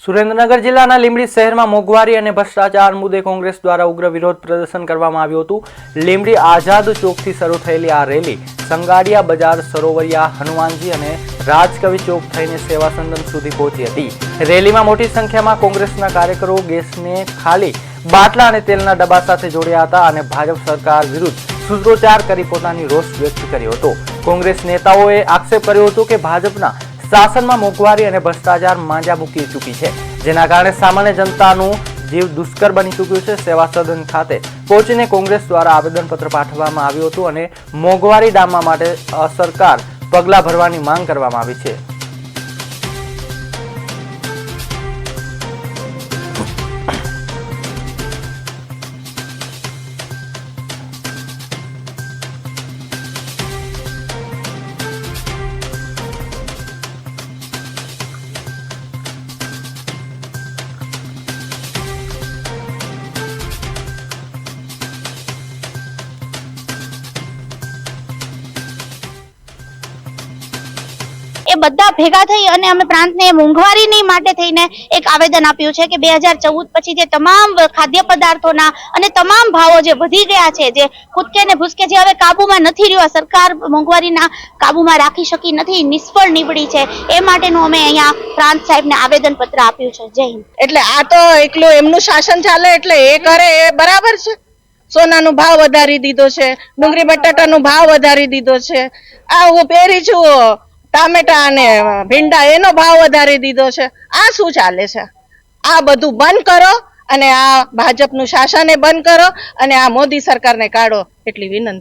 સુરેન્દ્રનગર જિલ્લાના લીંબડી શહેરમાં મોંઘવારી અને ભ્રષ્ટાચાર મુદ્દે કોંગ્રેસ દ્વારા ઉગ્ર વિરોધ પ્રદર્શન કરવામાં આવ્યું હતું। લીંબડી આઝાદ ચોકથી શરૂ થયેલી આ રેલી સંગાડિયા બજાર, સરોવરિયા, હનુમાનજી અને રાજકવિ ચોક થઈને સેવા સદન સુધી પહોંચી હતી। રેલીમાં મોટી સંખ્યામાં કોંગ્રેસના કાર્યકરો ગેસને ખાલી બાટલા અને તેલના ડબ્બા સાથે જોડ્યા હતા અને ભાજપ સરકાર વિરુદ્ધ સૂત્રોચ્ચાર કરી પોતાની રોષ વ્યક્ત કર્યો હતો। કોંગ્રેસ નેતાઓએ આક્ષેપ કર્યો હતો કે ભાજપના શાસનમાં મોંઘવારી અને ભ્રષ્ટાચાર માંજા મૂકી ચૂકી છે, જેના કારણે સામાન્ય જનતાનું જીવ દુષ્કર બની ચૂક્યું છે। સેવા સદન ખાતે પહોંચીને કોંગ્રેસ દ્વારા આવેદનપત્ર પાઠવવામાં આવ્યું હતું અને મોંઘવારી ડામવા માટે અસરકાર પગલાં ભરવાની માંગ કરવામાં આવી છે। એ બધા ભેગા થઈ અને અમે પ્રાંતને મોંઘવારીની માટે થઈને એક આવેદન આપ્યું છે કે 2014 પછી જે તમામ ખાદ્ય પદાર્થોના અને તમામ ભાવો જે વધી ગયા છે, જે ખુદકે ને ભૂસકે જે હવે કાબુમાં નથી રહ્યો, સરકાર મોંઘવારીના કાબુમાં રાખી શકી નથી, નિષ્ફળ નીવડી છે, એ માટેનું અમે અહીંયા પ્રાંત સાહેબને આવેદન પત્ર આપ્યું છે। જય હિન્દ। એટલે આ તો એકલું એમનું શાસન ચાલે એટલે એ કરે એ બરાબર છે। સોનાનો ભાવ વધારી દીધો છે, ડુંગળી બટાટાનો ભાવ વધારી દીધો છે, આ હું પહેરી છું ટામેટા અને ભીંડા એનો ભાવ વધારી દીધો છે। આ શું ચાલે છે? આ બધું બંધ કરો અને આ ભાજપનું શાસન બંધ કરો અને આ મોદી સરકારને કાઢો એટલી વિનંતી।